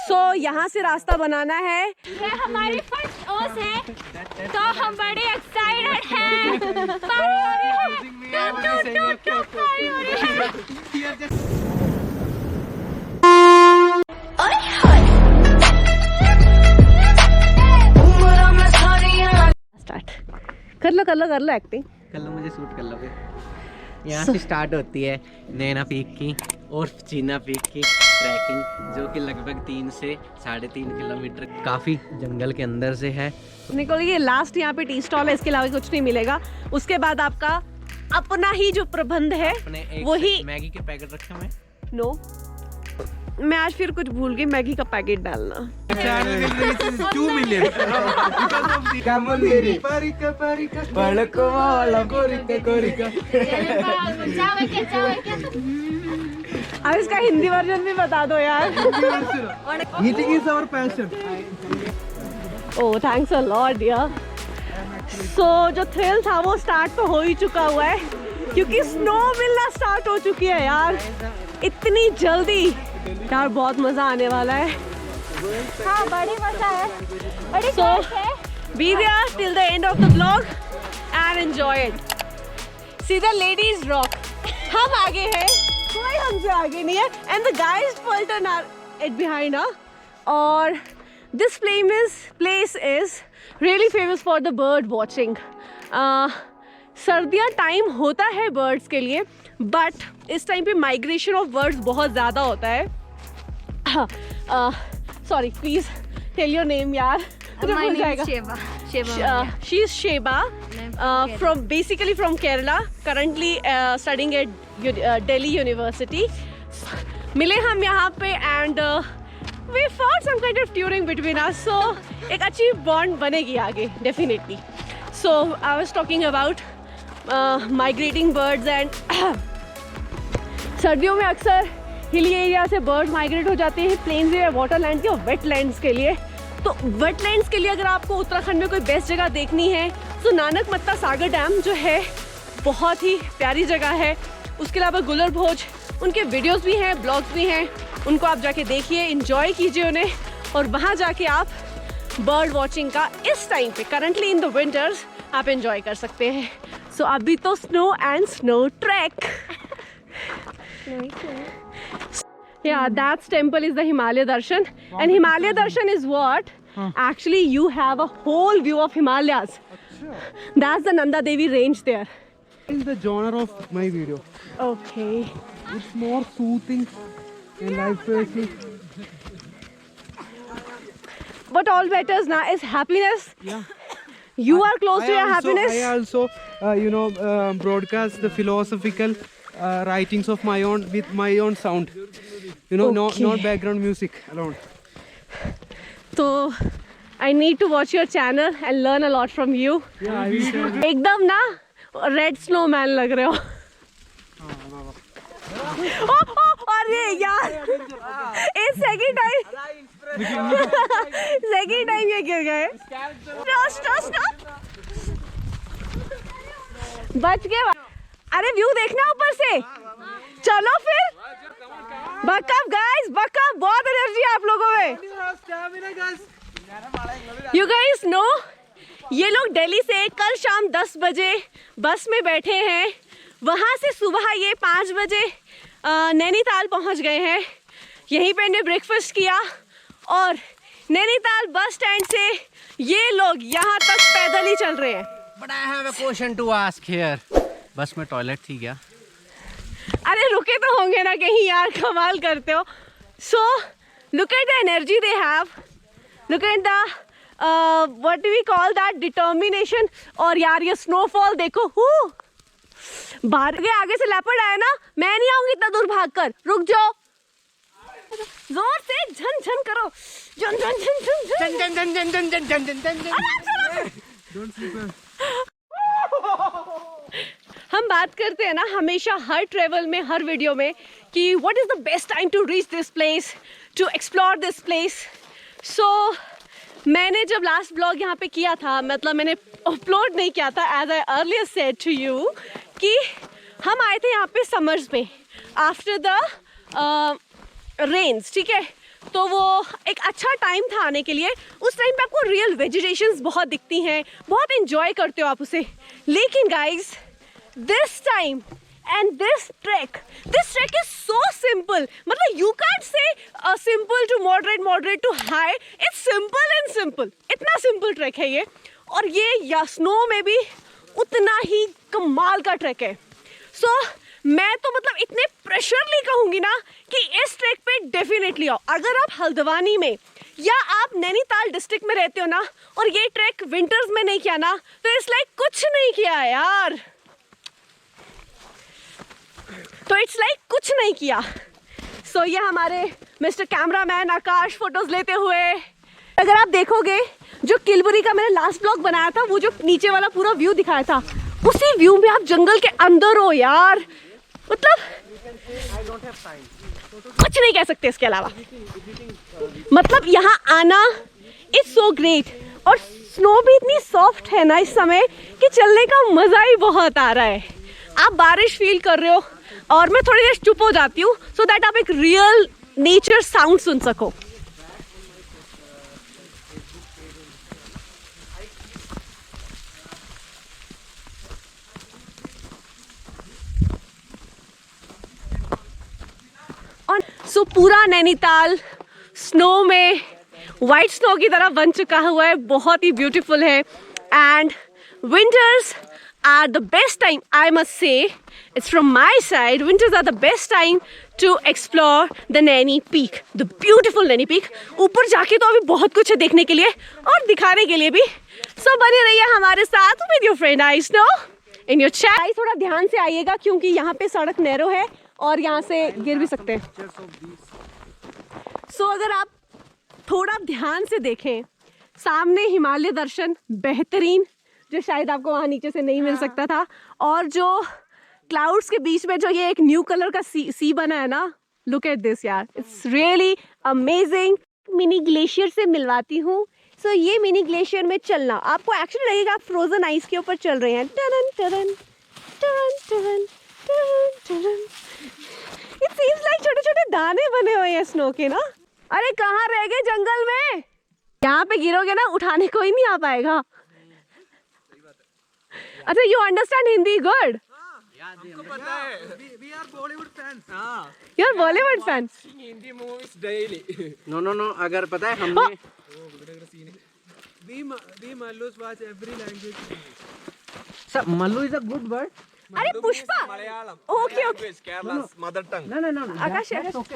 सो यहाँ से रास्ता बनाना है। ये हमारी फर्स्ट ओस है, तो हम बड़े एक्साइटेड हैं। पारी हो रही है, टू पारी हो रही है। स्टार्ट कर लो एक्टिंग कर लो, मुझे शूट कर लो फिर। यहाँ से स्टार्ट होती है नैना पीक की और चीना पीक की ट्रैकिंग, जो कि लगभग 3 से 3.5 किलोमीटर काफ़ी जंगल के अंदर से है। निकल ये लास्ट यहाँ पे टी स्टॉल है, इसके अलावा कुछ नहीं मिलेगा। उसके बाद आपका अपना ही जो प्रबंध है वही। मैगी के पैकेट रखे हुए। नो, मैं आज फिर कुछ भूल गई, मैगी का पैकेट डालना। अब इसका हिंदी वर्जन भी बता दो यार। Eating is our passion. Oh thanks a lot यार। सो जो थ्रिल था वो स्टार्ट तो हो ही चुका हुआ है, क्योंकि स्नो मिलना स्टार्ट हो चुकी है यार इतनी जल्दी। यार बहुत मजा आने वाला है। हाँ बड़ी मजा है, बड़ी So, है। be there till the end of the vlog and enjoy it. See the ladies rock. हम आगे हैं, कोई हमसे आगे नहीं है, and the guys Fulton are it behind us. और this place is really famous for the bird watching. सर्दियाँ टाइम होता है बर्ड्स के लिए, बट इस टाइम पे माइग्रेशन ऑफ बर्ड्स बहुत ज़्यादा होता है। Sorry please tell your name यार। My name is Sheba. She is Sheba, basically from Kerala, currently studying at Delhi University. मिले हम यहाँ पे and we found some kind of tuning between us, so एक अच्छी bond बनेगी आगे definitely. So I was talking about migrating birds and सर्दियों में अक्सर हिली एरिया से बर्ड्स माइग्रेट हो जाते हैं प्लेन्स या वाटरलैंड के और वेटलैंड्स के लिए। तो वेटलैंड्स के लिए अगर आपको उत्तराखंड में कोई बेस्ट जगह देखनी है तो नानक मत्ता सागर डैम जो है बहुत ही प्यारी जगह है। उसके अलावा गुलर भोज, उनके वीडियोस भी हैं, ब्लॉग्स भी हैं, उनको आप जाके देखिए, एंजॉय कीजिए उन्हें। और वहाँ जाके आप बर्ड वॉचिंग का इस टाइम पे करंटली इन द विंटर्स आप एंजॉय कर सकते हैं। सो अभी तो snow and snow track. Yeah, that temple is the Himalaya Darshan, and Himalaya Darshan is what? Actually, you have a whole view of Himalayas. That's the Nanda Devi range there. This is the genre of my video. Okay. It's more soothing and life-changing. What all matters now is happiness. Yeah. You are close to your happiness. I also, broadcast the philosophical writings of my own with my own sound. Okay. not background music alone. So, I need to watch your channel and learn a lot from you. Yeah, I will. एकदम ना red snowman लग रहे हो। अरे यार second time ये गिर गए। स्टॉप बच गए। अरे व्यू देखना ऊपर से। चलो फिर बकअप गाइस, बकअप, बहुत एनर्जी है आप लोगों में। यू गाइस नो ये लोग दिल्ली से कल शाम 10 बजे बस में बैठे हैं, वहाँ से सुबह ये 5 बजे नैनीताल पहुँच गए हैं। यहीं पे इन्हें ब्रेकफास्ट किया और नैनीताल बस स्टैंड से ये लोग यहाँ तक पैदल ही चल रहे हैं। But I have a question to ask here. बस में टॉयलेट थी क्या? अरे रुके तो होंगे ना कहीं यार, कमाल करते हो। So look at the energy they have, look at the what do we call that determination. और यार ये स्नोफॉल देखो, बाहर के आगे से लेपर्ड आया ना, मैं नहीं आऊंगी इतना दूर भागकर, रुक जाओ। जोर से झन झन करो, झन झन झन झन झन झन झन झन झन झन झन झन झन। हम बात करते हैं ना हमेशा हर ट्रेवल में, हर वीडियो में कि what is the best time to reach this place, to explore this place. So मैंने जब लास्ट ब्लॉग यहाँ पे किया था, मतलब मैंने अपलोड नहीं किया था, as I earlier said to you कि हम आए थे यहाँ पे समर्स में आफ्टर द रेन्स, ठीक है। तो वो एक अच्छा टाइम था आने के लिए। उस टाइम पे आपको रियल वेजिटेशंस बहुत दिखती हैं, बहुत इंजॉय करते हो आप उसे। लेकिन guys this time and this trek is so simple. मतलब you can't say simple to moderate to high. It's simple and simple. इतना simple trek है ये, और ये या स्नो में भी उतना ही कमाल का ट्रैक है। सो मैं तो मतलब इतने प्रेशरली कहूँगी ना कि इस ट्रैक पे डेफिनेटली आओ। अगर आप हल्द्वानी में या आप नैनीताल डिस्ट्रिक्ट में रहते हो ना, और ये ट्रैक विंटर्स में नहीं किया ना, तो इट्स लाइक कुछ नहीं किया यार, तो इट्स लाइक कुछ नहीं किया। सो ये हमारे मिस्टर कैमरामैन आकाश फोटोज लेते हुए। अगर आप देखोगे जो किलबुरी का मैंने लास्ट ब्लॉग बनाया था, वो जो नीचे वाला पूरा व्यू दिखाया था, उसी व्यू में आप जंगल के अंदर हो यार। मतलब कुछ नहीं कह सकते इसके अलावा। मतलब यहाँ आना इज सो ग्रेट, और स्नो भी इतनी सॉफ्ट है ना इस समय कि चलने का मजा ही बहुत आ रहा है। आप बारिश फील कर रहे हो और मैं थोड़ी देर चुप हो जाती हूँ सो दैट आप एक रियल नेचर साउंड सुन सको। और सो पूरा नैनीताल स्नो में वाइट स्नो की तरह बन चुका हुआ है, बहुत ही ब्यूटीफुल है। And winters are the best time, I must say, it's from my side, winters are the best time to explore the Naini Peak, the beautiful Naini Peak. ऊपर जाके तो अभी बहुत कुछ है देखने के लिए और दिखाने के लिए भी। So बने रहिए हमारे साथ with your friend I Snow in your chat। थोड़ा ध्यान से आइएगा क्योंकि यहाँ पे सड़क नैरो है और यहाँ से गिर भी सकते हैं। So अगर आप थोड़ा ध्यान से देखें, सामने हिमालय दर्शन बेहतरीन, जो शायद आपको वहाँ नीचे से नहीं मिल सकता था, और जो क्लाउड्स के बीच में जो ये एक न्यू कलर का सी बना है ना, लुक एट दिस यार, it's really amazing. Mini glacier से मिलवाती हूँ। सो ये मिनी ग्लेशियर में चलना आपको एक्चुअली लगेगा आप फ्रोजन आइस के ऊपर चल रहे हैं। टरन टरन टरन टरन टरन टरन। इट सीम्स लाइक छोटे छोटे दाने बने हुए हैं स्नो के ना। अरे कहाँ रह गए जंगल में? यहाँ पे गिरोगे ना, उठाने कोई नहीं आ पाएगा। अच्छा, you understand Hindi good? हमको पता है। We are Bollywood fans. You're Bollywood fans. Hindi movies daily. No. अगर पता है हमने We Mallus watch every language. Sir, Mallu is a good word. अरे Pushpa, okay okay, Kerala's mother tongue. No. Akash,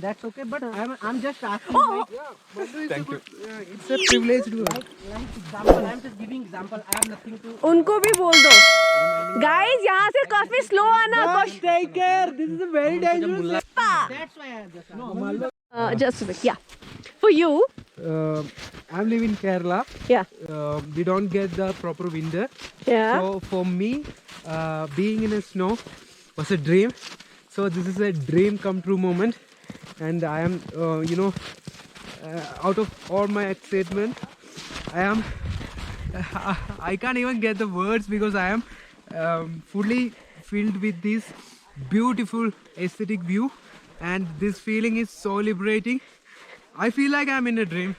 That's okay. But I'm just asking. Thank you. It's a privileged word. Like example, I'm just giving example. I have nothing to. उनको भी बोल दो। Guys यहाँ से काफी slow आना। Take care. This is a very dangerous. That's why I just. Just a bit, yeah. For you, I'm living in Kerala. yeah, We don't get the proper winter. yeah. So for me, being in a snow was a dream. So this is a dream come true moment, and I am, out of all my excitement, I can't even get the words because I am fully filled with this beautiful aesthetic view, and this feeling is so liberating. I feel like I'm in a dream.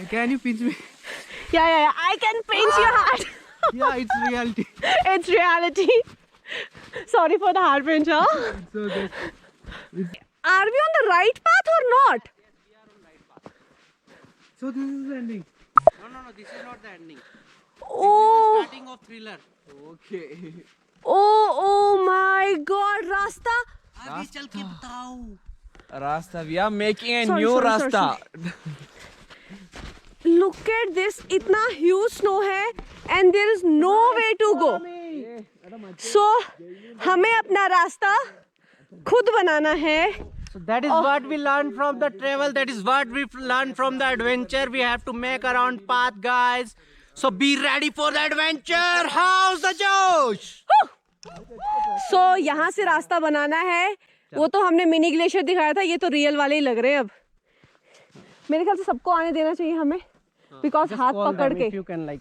Can you pinch me? Yeah. I can pinch your heart. Yeah, it's reality. It's reality. Sorry for the heart pinch, huh? So good. Are we on the right path or not? So this is the ending. No. This is not the ending. Oh, Starting of thriller. Okay. oh my God, रास्ता। अभी चल के बताओ. Rasta, we are making a Sorry, new sorry, Rasta. Look at this, इतना huge snow है and there is no way to go. So हमें अपना रास्ता खुद बनाना है। So that is what we learned from the travel. That is what we learned from the adventure. We have to make our own path, guys. So be ready for the adventure. How's the Josh? So यहाँ से रास्ता बनाना है। वो तो हमने mini glacier दिखाया था, ये तो रियल वाले ही लग रहे हैं अब। मेरे ख्याल से सबको आने देना चाहिए हमें, बिकॉज हाथ पकड़ के, If you can like,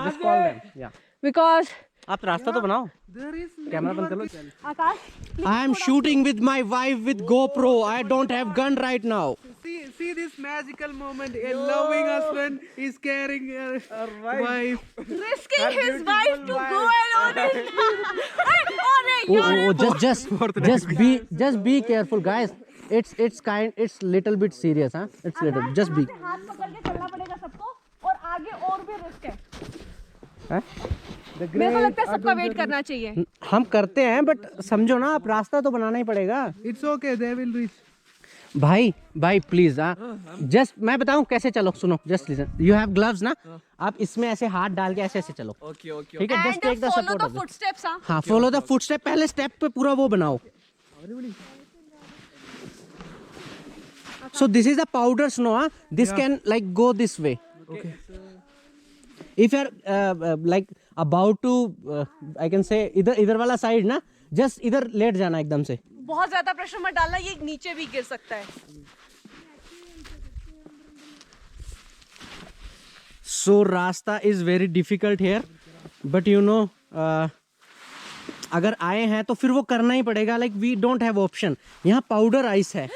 just call them. Yeah. Because आप रास्ता तो बनाओ। There is कैमरा बंद कर लो। आकाश I am shooting with my wife with GoPro. I don't have gun right now. see this magical moment. A loving husband is carrying her wife. risking his wife to go alone Just be careful, guys. It's little bit serious, huh? It's little. Just be. हाथ पकड़ के चलना पड़ेगा सबको और आगे और भी रिस्क है। हैं? मेरे को लगता है सबका वेट करना चाहिए। हम करते हैं बट समझो ना, आप रास्ता तो बनाना ही पड़ेगा। It's okay. They will reach. भाई प्लीज जस्ट मैं बताऊं कैसे चलो, सुनो just listen. You have gloves ना, आप इसमें ऐसे हाथ डाल के ऐसे चलो। Okay, okay. ठीक है, just take the follow support the of footsteps, हाँ। हाँ, फॉलो द फुटस्टेप। पहले स्टेप पे पूरा वो बनाओ। So this is the powder snow, huh? This can like go this way. Okay. If you're like about to I can say इधर वाला side ना, जस्ट इधर लेट जाना एकदम से। बहुत ज्यादा प्रेशर मत डालना, ये नीचे भी गिर सकता है। So रास्ता is very difficult here, but you know अगर आए हैं तो फिर वो करना ही पड़ेगा। Like we don't have option. यहाँ पाउडर आइस है,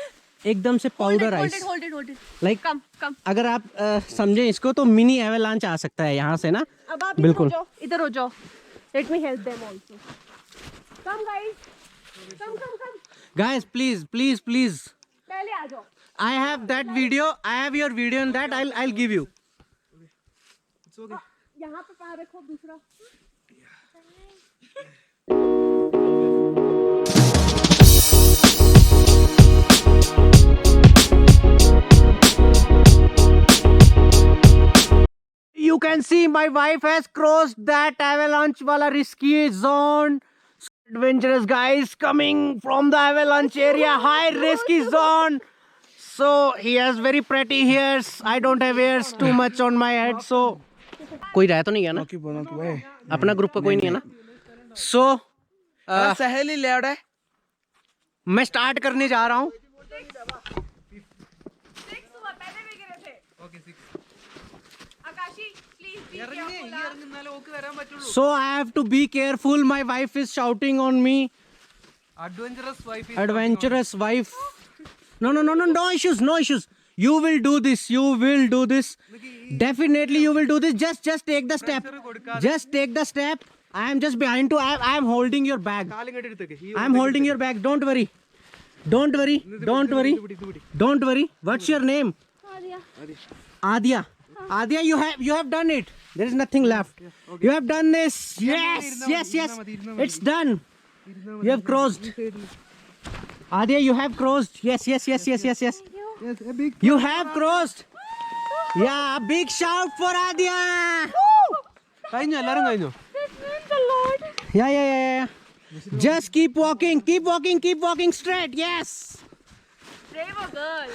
एकदम से powder ice. hold it। Like come. अगर आप समझें इसको तो मिनी एवेलांच आ सकता है यहाँ से ना। अब आप बिल्कुल। इधर हो जाओ। Let me help them also. Come guys. Come. Guys, please. पहले आ जाओ। I have that video. I have your video in that. I'll give you. It's okay. यहाँ पे पैर रखो दूसरा। You can see my wife has crossed that avalanche wala risky zone. So adventurous guys coming from the avalanche area, high risky zone. So he has very pretty hairs. I don't have hairs too much on my head. So कोई रह तो नहीं गया ना? अपना group का कोई नहीं है ना? So सहेली लैड है। मैं स्टार्ट करने जा रहा हूँ। So I have to be careful. My wife is shouting on me. Adventurous wife is Adventurous wife. No issues. You will do this. Definitely you will do this. Just take the step. I am just behind to. I am holding your bag. I am holding your bag. Don't worry. What's your name? Adia, you have done it. There is nothing left. You have done this. Yes. It's done. You have crossed. Adia, you have crossed. Yes. Yes, a big. You have crossed. Yeah, a big shout for Adia. കഴിഞ്ഞോ എല്ലാരും കഴിഞ്ഞോ? Yeah. Just keep walking straight. Yes. Brave girl.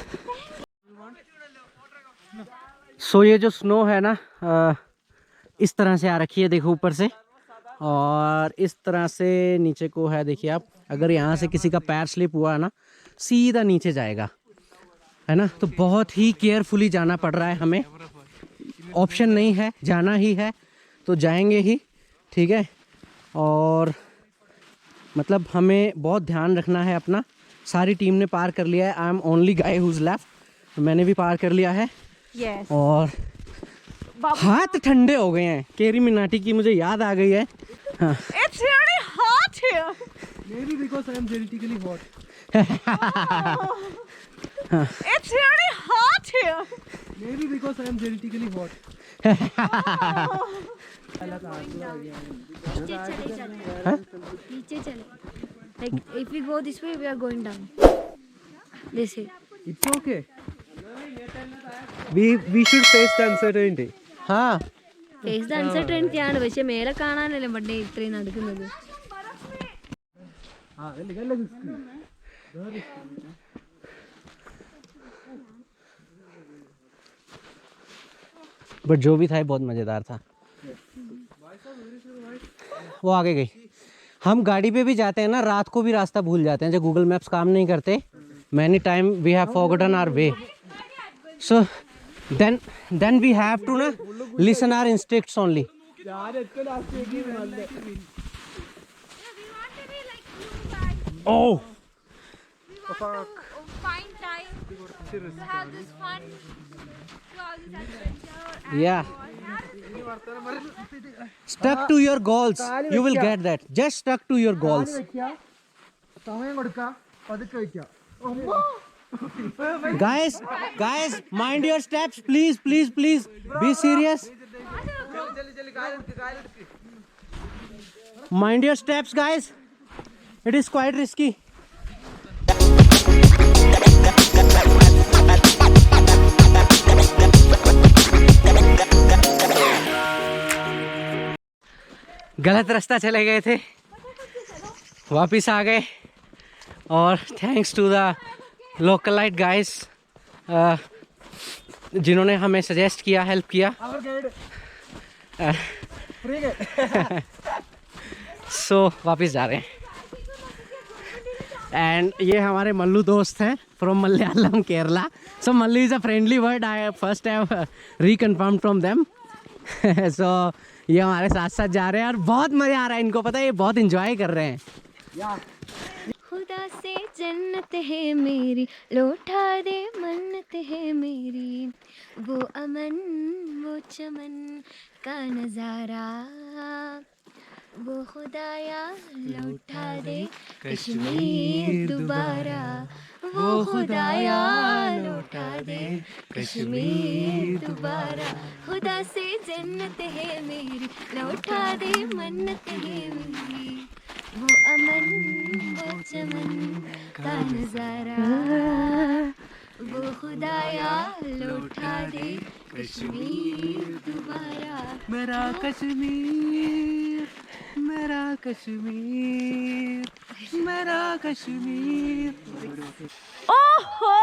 So ये जो snow है ना, इस तरह से आ रखी है, देखो ऊपर से, और इस तरह से नीचे को है। देखिए आप, अगर यहाँ से किसी का पैर स्लिप हुआ है ना, सीधा नीचे जाएगा, है ना। तो बहुत ही केयरफुली जाना पड़ रहा है हमें। ऑप्शन नहीं है, जाना ही है तो जाएंगे ही, ठीक है। और मतलब हमें बहुत ध्यान रखना है अपना। सारी टीम ने पार कर लिया है। I am only guy who's left. मैंने भी पार कर लिया है। Yes. और हाथ ठंडे हो गए हैं। केरी मिनाटी की मुझे याद आ गई है। हाँ। It's really hot here. Maybe because I am genetically hot. It's really hot here. Maybe because I am genetically hot. नीचे चले। Like if we go this way, we are going down. This way. It's okay. We should face the uncertainty. हाँ, Face the uncertainty ആണ്, പക്ഷെ മേലെ കാണാനല്ലേ പണ്ടേ ഇത്രയും നടക്കുന്നത്. But जो भी था बहुत मज़ेदार था। वो आगे गई। हम गाड़ी पे भी जाते हैं ना, रात को भी रास्ता भूल जाते हैं जब गूगल मैप्स काम नहीं करते। Many time we have forgotten our way. So then we have to ना listen our instincts only. we want to be like you guys. Oh. We want to find time to have this fun, to all this adventure. And Yeah. Stuck to your goals. You will get that. Just stuck to your goals. സമയം കൊടുക്കാം പതുക്കെ വെക്കാം Guys, mind your steps, please. Be serious. Mind your steps, guys. It is quite risky. गलत रास्ता चले गए थे, वापिस आ गए और thanks to the localite guys जिन्होंने हमें सजेस्ट किया, हेल्प किया. सो वापिस जा रहे हैं. एंड ये हमारे मल्लू दोस्त हैं from Malayalam Kerala. So Mallu is a friendly word. I first have reconfirm from them. So ये हमारे साथ साथ जा रहे हैं और बहुत मज़ा आ रहा है. इनको पता है ये बहुत इंजॉय कर रहे हैं. खुदा से जन्नत है मेरी, लौटा दे मन्नत है मेरी, वो अमन वो चमन का नज़ारा, वो खुदाया लौटा दे कश्मीर दोबारा, वो खुदाया लौटा दे कश्मीर दोबारा. खुदा से जन्नत है मेरी, लौटा दे मन्नत है मेरी, वो अमन वो चमन का नज़ारा, वो खुदाया लौटा दे कश्मीर दोबारा. मेरा कश्मीर, मेरा कश्मीर, मेरा कश्मीर. ओहो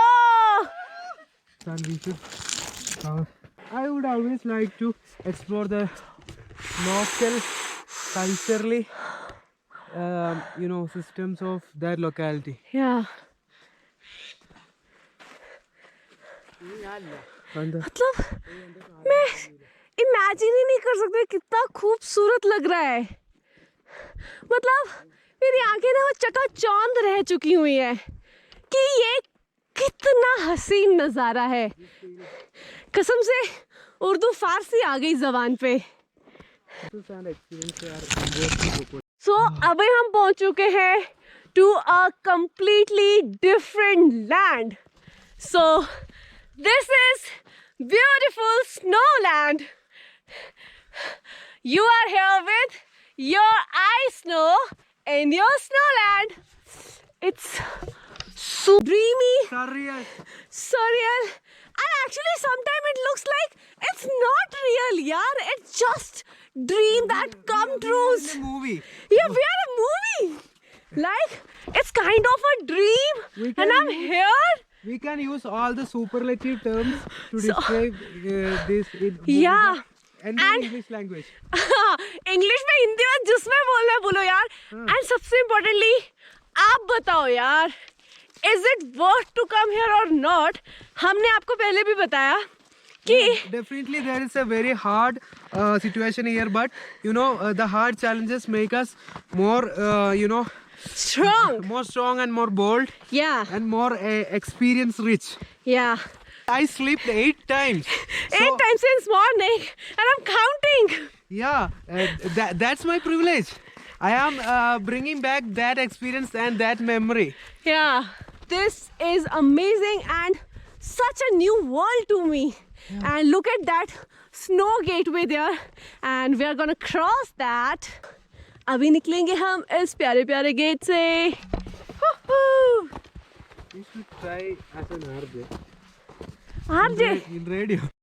I would always like to explore the local culturally systems of that locality. या And मतलब मैं इमेजिन ही नहीं कर सकती कितना खूबसूरत लग रहा है. मतलब मेरी आंखें ना वो चकाचौंध रह चुकी हुई है कि ये कितना हसीन नज़ारा है. कसम से उर्दू फारसी आ गई ज़बान पे. सो अभी हम पहुंच चुके हैं to a completely different land. So this is beautiful Snowland. You are here with your ice snow in your Snowland. It's so dreamy, surreal, and actually sometimes it looks like it's not real, yaar. It's just dream that come true. movie. Yeah, we are a movie. Like it's kind of a dream, and I'm here. We can use all the superlative terms to describe this in Yeah. and English language. English में, हिंदी में, जिसमें बोलना है बोलो यार. And सबसे importantly आप बताओ यार, is it worth to come here or not. हमने आपको पहले भी बताया कि Definitely there is a very hard situation here, but the hard challenges make us more strong and more bold yeah, and more experience rich. yeah, I slept 8 times. 8 times since morning and I'm counting. Yeah, that's my privilege. I am bringing back that experience and that memory. Yeah, this is amazing and such a new world to me. And look at that snow gateway there, and we are gonna cross that. अभी निकलेंगे हम इस प्यारे प्यारे gate से. You should try as an RJ. RJ, In radio.